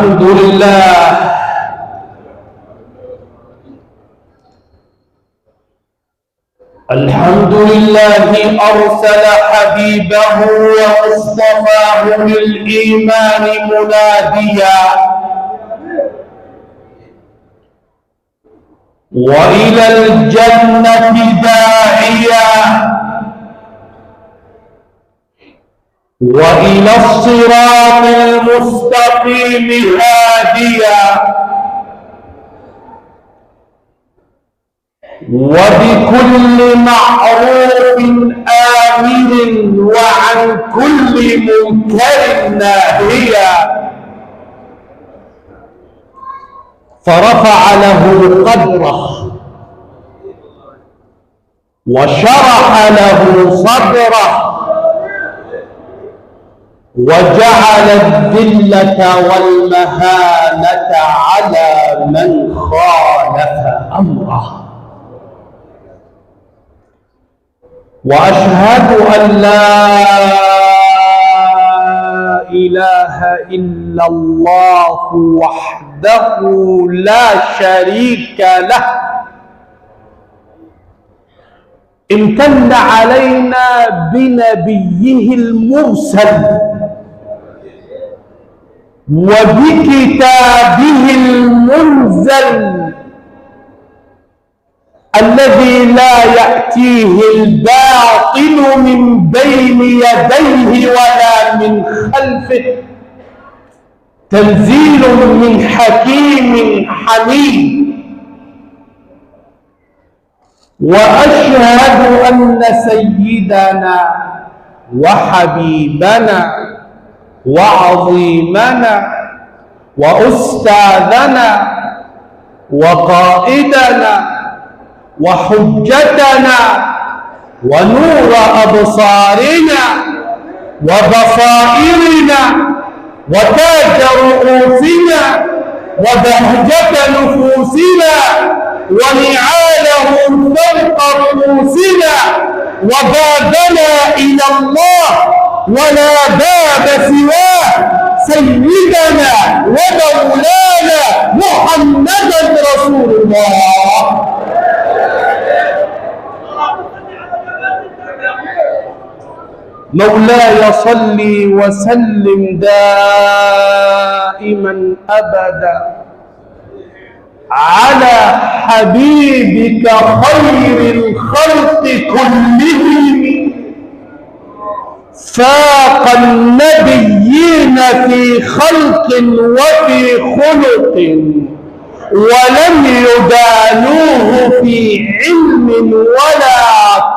الحمد لله الحمد لله أرسل حبيبه ومصطفاه للإيمان مناديا وإلى الجنة داعيا وإلى الصراط المستقيم هاديا وبكل معروف آمر وعن كل منكر ناهيا فرفع له قدره وشرح له صدره وجعل الذلة والمهانة على من خالف أمره وأشهد أن لا إله إلا الله وحده لا شريك له امتن علينا بنبيه المرسل وبكتابه المنزل الذي لا يأتيه الباطل من بين يديه ولا من خلفه تنزيل من حكيم حميد وأشهد أن سيدنا وحبيبنا وعظيمنا وأستاذنا وقائدنا وحجتنا ونور أبصارنا وبصائرنا وتاج رؤوسنا وبهجة نفوسنا ونعاله فوق رؤوسنا وبابنا إلى الله ولا باب سواه سيدنا ومولانا محمدا رسول الله مولاي صل وسلم دائما أبدا على حبيبك خير الخلق كلهم فاق النبيين في خلق وفي خلق ولم يدانوه في علم ولا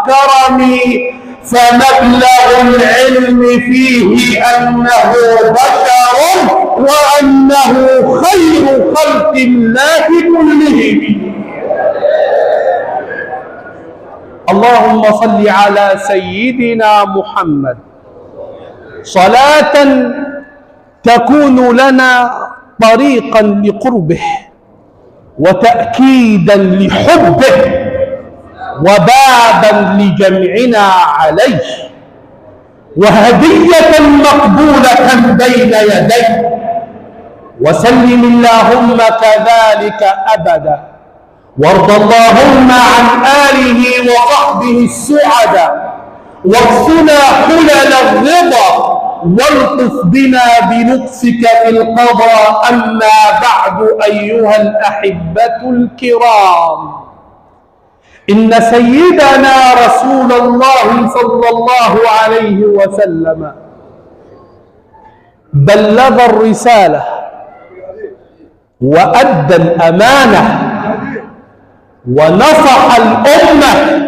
كرم فمبلغ العلم فيه أنه بشر وأنه خير خلق الله كلهم اللهم صل على سيدنا محمد صلاة تكون لنا طريقا لقربه وتأكيدا لحبه وبابا لجمعنا عليه وهدية مقبولة بين يديه وسلم اللهم كذلك أبدا وارض اللهم عن آله وصحبه السعداء واكفنا حلل الرضا والطف بنا بلطفك في القضاء أما بعد أيها الأحبة الكرام إن سيدنا رسول الله صلى الله عليه وسلم بلغ الرسالة وأدى الأمانة ونصح الأمة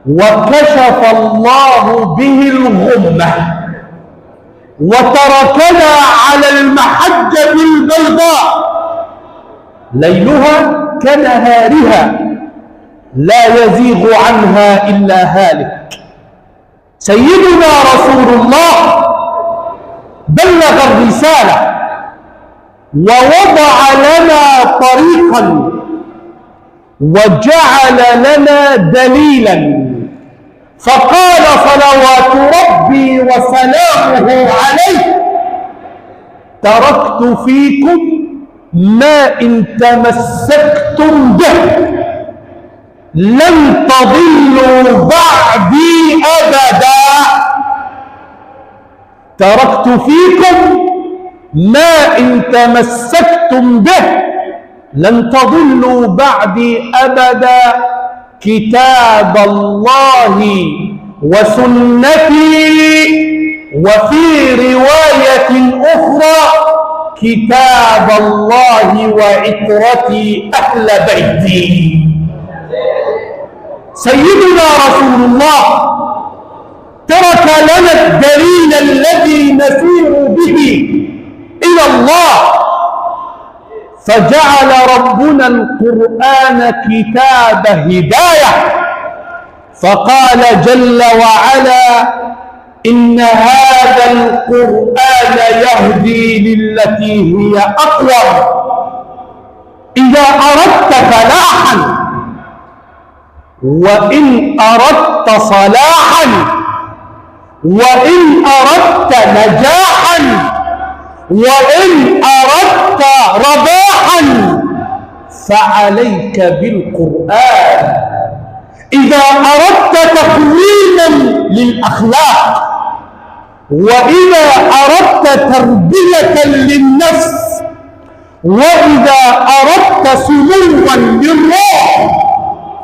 وكشف الله به الغمة وتركنا على المحجة البيضاء ليلها كنهارها لا يزيغ عنها إلا هالك سيدنا رسول الله بلغ الرسالة ووضع لنا طريقا وجعل لنا دليلا فقال صلوات ربي وسلامه عليه تركت فيكم ما إن تمسكتم به لن تضلوا بعدي أبدا. تركت فيكم ما إن تمسكتم به لن تضلوا بعدي أبدا، كتاب الله وسنتي، وفي رواية أخرى كتاب الله وعترتي أهل بيتي. سيدنا رسول الله ترك لنا الدليل الذي نسير به إلى الله، فجعل ربنا القرآن كتاب هداية، فقال جل وعلا: إن هذا القرآن يهدي للتي هي أقوم. إذا أردت فلاحا وإن أردت صلاحا وإن أردت نجاحا وإن أردت رباحا فعليك بالقرآن. إذا أردت تقويما للأخلاق وإذا أردت تربية للنفس وإذا أردت سموا للروح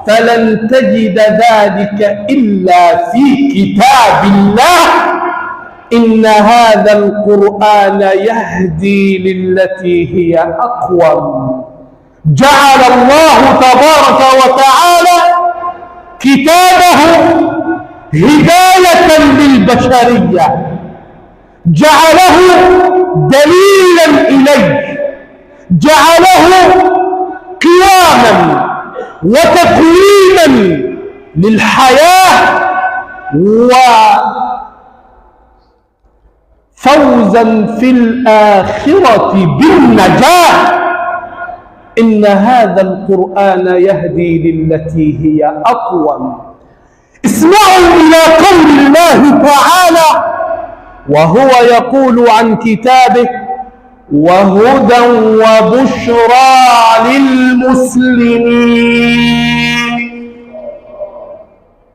فلن تجد ذلك إلا في كتاب الله. إن هذا القرآن يهدي للتي هي أقوم. جعل الله تبارك وتعالى كتابه هداية للبشرية، جعله دليلا إليه، جعله قياما وتقويما للحياة وفوزا في الآخرة بالنجاة. إن هذا القرآن يهدي للتي هي أقوم. اسمعوا إلى قول الله تعالى وهو يقول عن كتابه: وهدى وبشرى للمسلمين.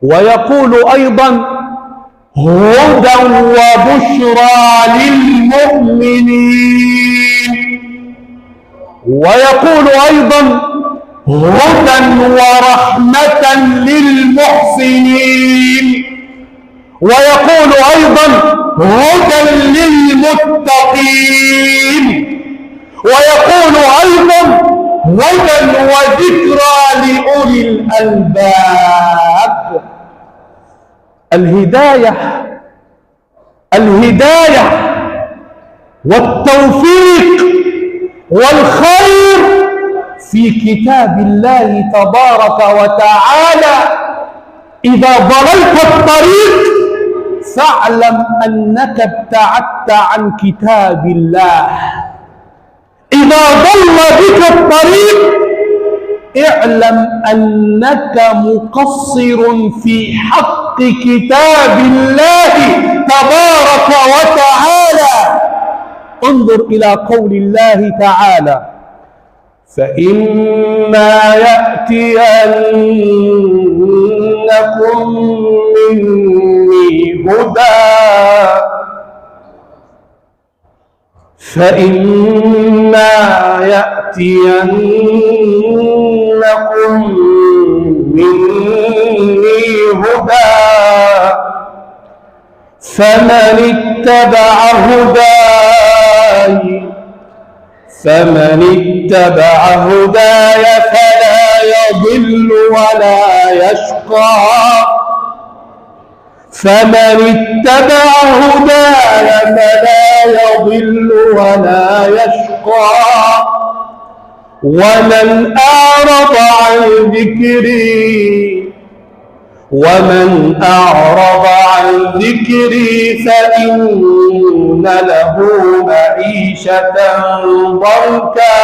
ويقول أيضا: هدى وبشرى للمؤمنين. ويقول أيضا: هدى ورحمة للمحسنين. ويقول أيضا: هدى للمتقين. ويقول أيضا: هدى وذكرى لأولي الألباب. الهداية والتوفيق والخير في كتاب الله تبارك وتعالى. إذا ضللت الطريق فاعلم أنك ابتعدت عن كتاب الله. إذا ضل بك الطريق اعلم أنك مقصر في حق كتاب الله تبارك وتعالى. انظر إلى قول الله تعالى: فإما يأتينكم مني هدى فإما يأتينكم مني هدى فمن اتبع هداي فلا يضل ولا يشقى. فمن اتبع هداي فلا يضل ولا يشقى. ومن أعرض عن ذكري فإن له معيشة ضنكا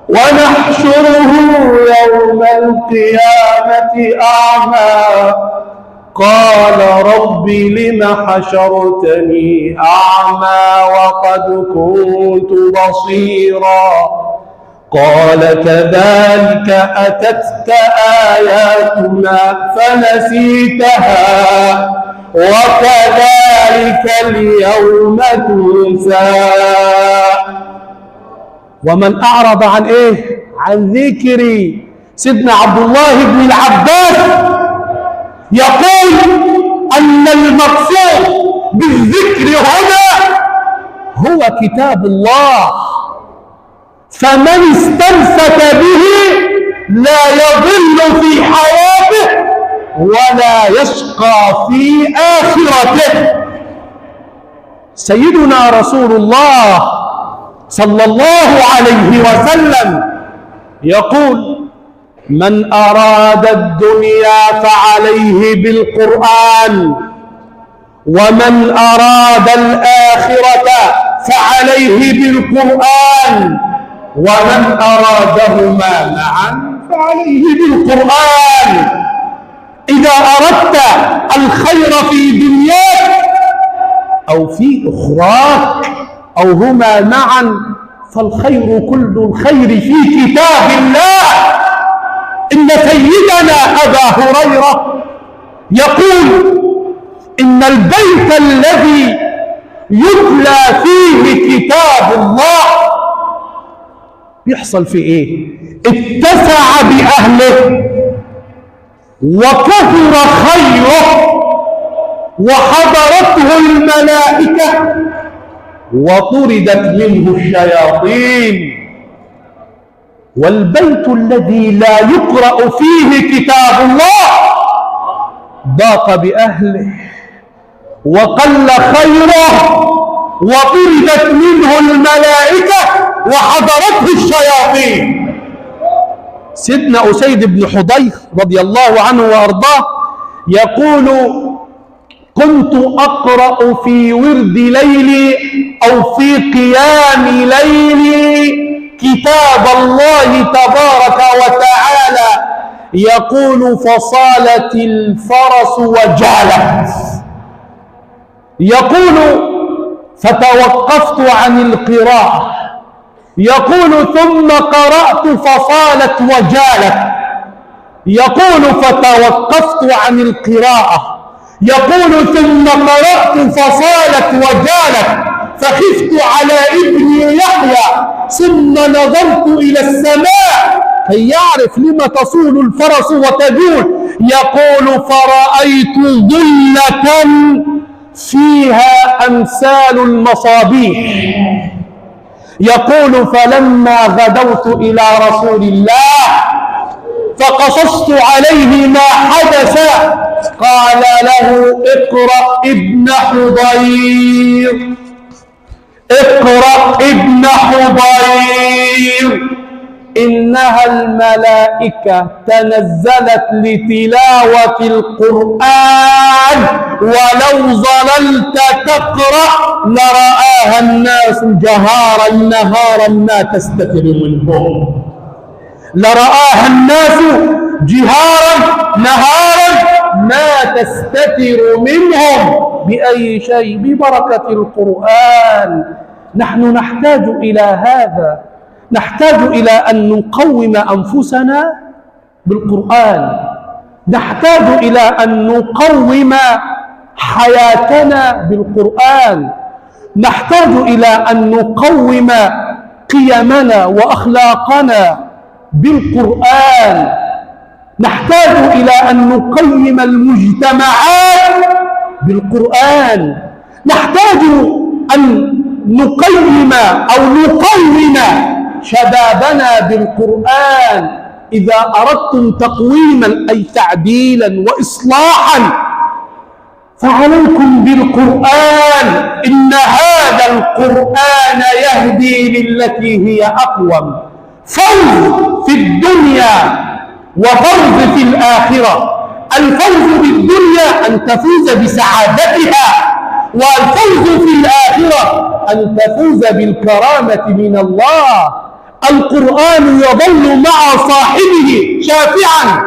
ونحشره يوم القيامة أعمى قال رب لم حشرتني أعمى وقد كنت بصيرا قال كذلك أتتك آياتنا فنسيتها وكذلك اليوم تنسى. ومن أعرض عن إيه؟ عن ذكري. سيدنا عبد الله بن العباس يقول أن المقصود بالذكر هنا هو كتاب الله، فمن استمسك به لا يضل في حياته ولا يشقى في آخرته. سيدنا رسول الله صلى الله عليه وسلم يقول من أراد الدنيا فعليه بالقرآن، ومن أراد الآخرة فعليه بالقرآن، ومن أرادهما معا فعليه بالقرآن. إذا أردت الخير في دنياك أو في أخراك أو هما معا فالخير كل الخير في كتاب الله. إن سيدنا أبا هريرة يقول إن البيت الذي يتلى فيه كتاب الله يحصل فيه إيه؟ اتسع بأهله وكثر خيره وحضرته الملائكة وطردت منه الشياطين. والبيت الذي لا يقرأ فيه كتاب الله ضاق بأهله وقل خيره وطردت منه الملائكة وحضرته الشياطين. سيدنا أسيد بن حضير رضي الله عنه وأرضاه يقول كنت أقرأ في ورد ليلي أو في قيام ليلي كتاب الله تبارك وتعالى، يقول فصالت الفرس وجالت، يقول فتوقفت عن القراءة، يقول ثم قرأت فصالت وجالت، يقول فتوقفت عن القراءة، يقول ثم قرأت فصالت وجالت، فخفت على ابني يحيى ثم نظرت إلى السماء كي يعرف لما تصول الفرس وتجول، يقول فرأيت ظلة فيها أمثال المصابيح، يقول فلما غدوت إلى رسول الله فقصصت عليه ما حدث قال له اقرأ ابن حضير، اقرأ ابن حضير، إنها الملائكة تنزلت لتلاوة القرآن ولو ظللت تقرأ لرآها الناس جهارا نهارا ما تستتر منهم، لرآها الناس جهارا نهارا ما تستتر منهم. بأي شيء؟ ببركة القرآن. نحن نحتاج إلى هذا، نحتاج إلى أن نقوم أنفسنا بالقرآن، نحتاج إلى أن نقوم حياتنا بالقرآن، نحتاج إلى أن نقوم قيمنا وأخلاقنا بالقرآن، نحتاج إلى أن نقيم المجتمعات بالقرآن، نحتاج أن نقيم أو نقوم شبابنا بالقرآن. إذا أردتم تقويما أي تعديلا وإصلاحا فعليكم بالقرآن، إن هذا القرآن يهدي للتي هي أقوم. فوز في الدنيا وفوز في الآخرة. الفوز بالدنيا أن تفوز بسعادتها، والفوز في الآخرة أن تفوز بالكرامة من الله. القرآن يظل مع صاحبه شافعا.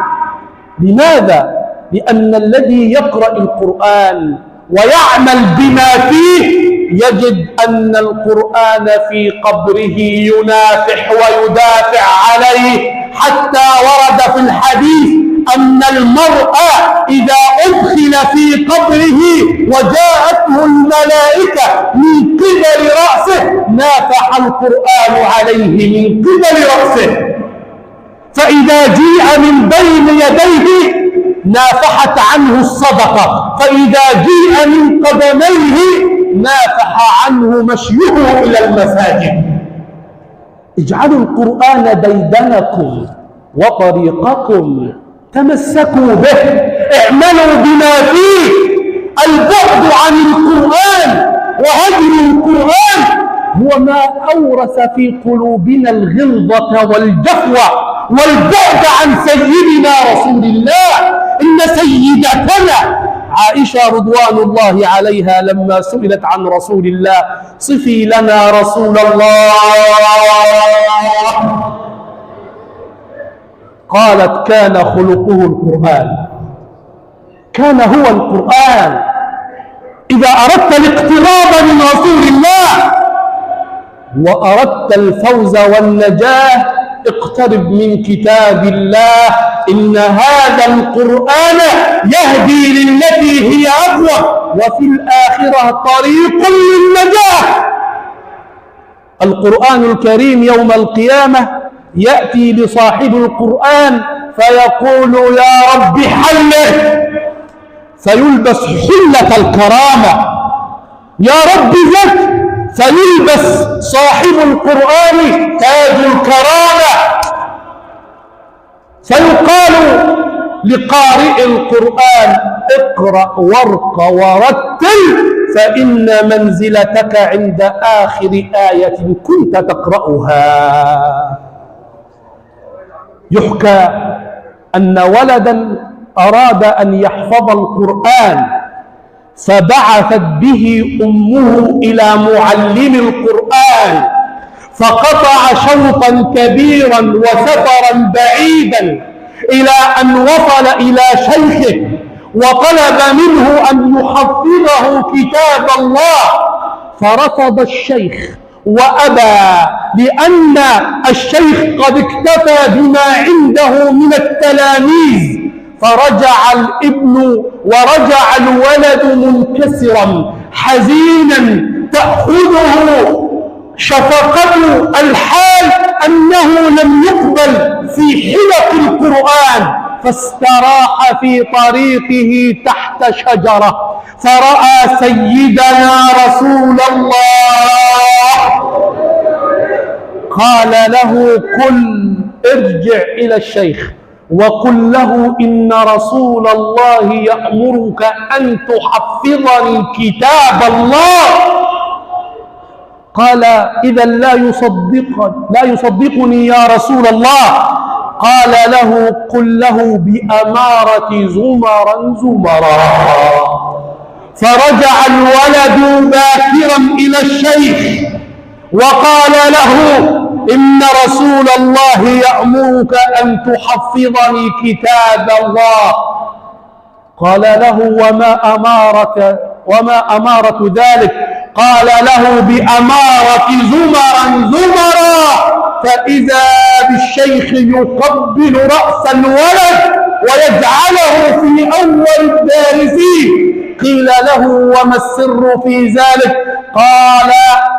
لماذا؟ لأن الذي يقرأ القرآن ويعمل بما فيه يجد أن القرآن في قبره ينافح ويدافع عليه، حتى ورد في الحديث أن المرء إذا أدخل في قبره وجاءته الملائكة من قبل رأسه نافح القرآن عليه من قبل رأسه، فإذا جيء من بين يديه نافحت عنه الصدقة، فإذا جيء من قدميه نافح عنه مشيه إلى المساجد. اجعلوا القرآن ديدنكم وطريقكم، تمسكوا به، اعملوا بما فيه. البعد عن القرآن وهجر القرآن هو ما أورث في قلوبنا الغلظة والجفوة والبعد عن سيدنا رسول الله. إن سيدتنا عائشة رضوان الله عليها لما سئلت عن رسول الله: صفي لنا رسول الله، قالت: كان خلقه القرآن، كان هو القرآن. إذا أردت الاقتراب من رسول الله وأردت الفوز والنجاة اقترب من كتاب الله. إن هذا القرآن يهدي للتي هي أقوى، وفي الآخرة طريق للنجاة. القرآن الكريم يوم القيامة يأتي لصاحب القرآن فيقول: يا رب حله، فيلبس حلة الكرامة. يا رب زك، فيلبس صاحب القرآن تاج الكرامة. فيقال لقارئ القرآن: اقرأ وارق ورتل، فإن منزلتك عند آخر آية كنت تقرأها. يحكى أن ولدا أراد أن يحفظ القرآن، فبعثت به أمه إلى معلم القرآن، فقطع شوطا كبيرا وسفرا بعيدا إلى أن وصل إلى شيخه وطلب منه أن يحفظه كتاب الله، فرفض الشيخ وأبى، لأن الشيخ قد اكتفى بما عنده من التلاميذ. فرجع الابن ورجع الولد منكسرا حزينا تأخذه شفقة الحال أنه لم يقبل في حلق القرآن، فاستراح في طريقه تحت شجرة فرأى سيدنا رسول الله، قال له: قل ارجع إلى الشيخ وقل له إن رسول الله يأمرك أن تحفظني كتاب الله. قال: إذا لا يصدقني يا رسول الله. قال له: قل له بأمارة زمرا زمرا. فرجع الولد باكرا إلى الشيخ وقال له: إن رسول الله يأمرك أن تحفظني كتاب الله. قال له: وما أمارة ذلك؟ قال له: بأمارة زمرا زمرا. فإذا بالشيخ يقبل رأس الولد ويجعله في أول الدارسين. قيل له: وما السر في ذلك؟ قال: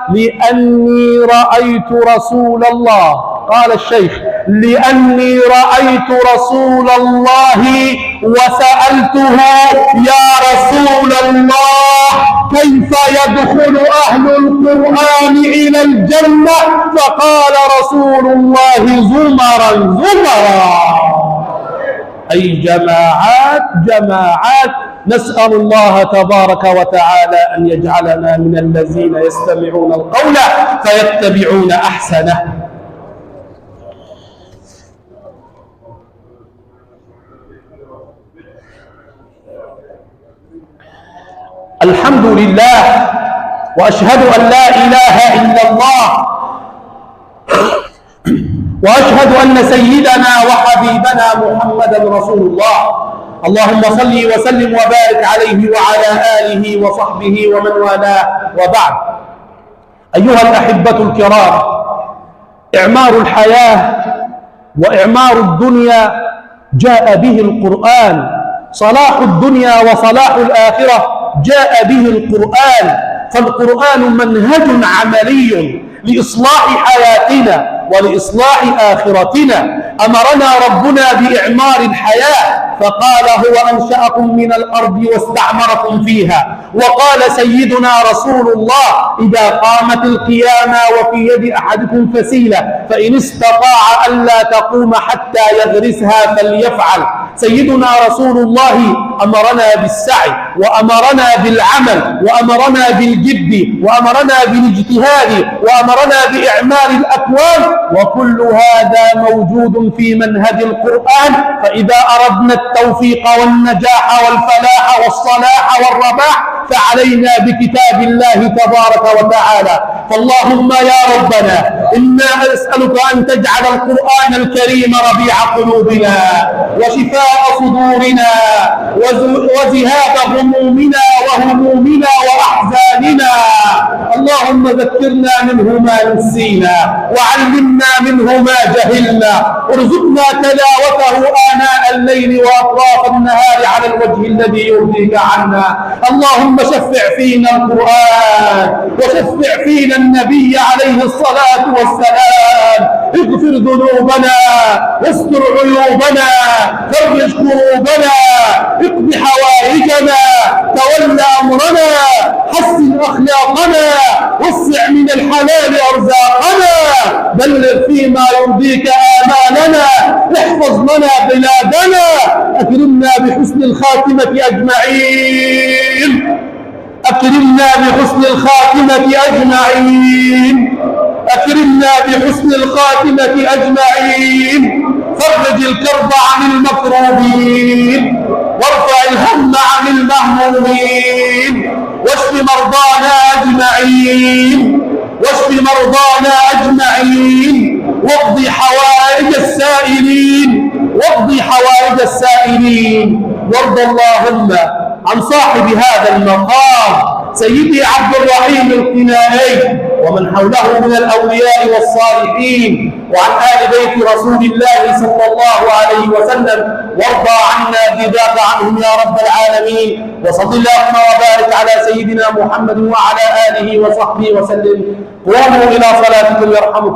لأني رأيت رسول الله. قال الشيخ: لأني رأيت رسول الله وسألته: يا رسول الله كيف يدخل أهل القرآن إلى الجنة؟ فقال رسول الله: زمرا زمرا، أي جماعات جماعات. نسأل الله تبارك وتعالى أن يجعلنا من الذين يستمعون القول فيتبعون أحسنه. الحمد لله، وأشهد أن لا إله إلا الله، وأشهد أن سيدنا وحبيبنا محمدا رسول الله. اللهم صل وسلم وبارك عليه وعلى آله وصحبه ومن والاه، وبعد. أيها الأحبة الكرام، إعمار الحياة وإعمار الدنيا جاء به القرآن، صلاح الدنيا وصلاح الآخرة جاء به القرآن، فالقرآن منهج عملي لإصلاح حياتنا ولإصلاح آخرتنا. أمرنا ربنا بإعمار الحياة فقال هو أنشأكم من الأرض واستعمركم فيها، وقال سيدنا رسول الله إذا قامت القيامة وفي يد أحدكم فسيلة فإن استطاع ألا تقوم حتى يغرسها فليفعل. سيدنا رسول الله أمرنا بالسعي وأمرنا بالعمل وأمرنا بالجد وأمرنا بالاجتهاد وأمرنا بإعمار الأكوان، وكل هذا موجود في منهج القرآن. فإذا أردنا التوفيق والنجاح والفلاح والصلاح والرباح فعلينا بكتاب الله تبارك وتعالى. فاللهم يا ربنا إنا أسألك أن تجعل القرآن الكريم ربيع قلوبنا وشفاء صدورنا وذهاب همومنا وهمومنا وأحزاننا. اللهم ذكرنا منه ما نسينا وعلمنا منه ما جهلنا، ارزقنا تلاوته آناء الليل وأطراف النهار على الوجه الذي يرضيك عنا. اللهم شفع فينا القرآن وشفع فينا النبي عليه الصلاة والسلام. اغفر ذنوبنا واستر عيوبنا فرج كروبنا اقض حوائجنا تول أمرنا حسن أخلاقنا وسع من الحلال أرزاقنا بلغ فيما يرضيك آمالنا احفظ لنا بلادنا أكرمنا بحسن الخاتمة أجمعين. أكرمنا بحسن الخاتمة أجمعين. أكرمنا بحسن الخاتمة أجمعين. فرج الكرب عن المكروبين وارفع الهم عن المهمومين واشف مرضانا أجمعين. واشف مرضانا أجمعين واقض حوائج السائلين. واقض حوائج السائلين. وارض اللهم عن صاحب هذا المقام سيدي عبد الرحيم القنائي ومن حوله من الأولياء والصالحين وعن آل بيت رسول الله صلى الله عليه وسلم، وارضى عنا بذاك عنهم يا رب العالمين. وصل اللهم وبارك على سيدنا محمد وعلى آله وصحبه وسلم. قوموا إلى صلاتكم يرحمكم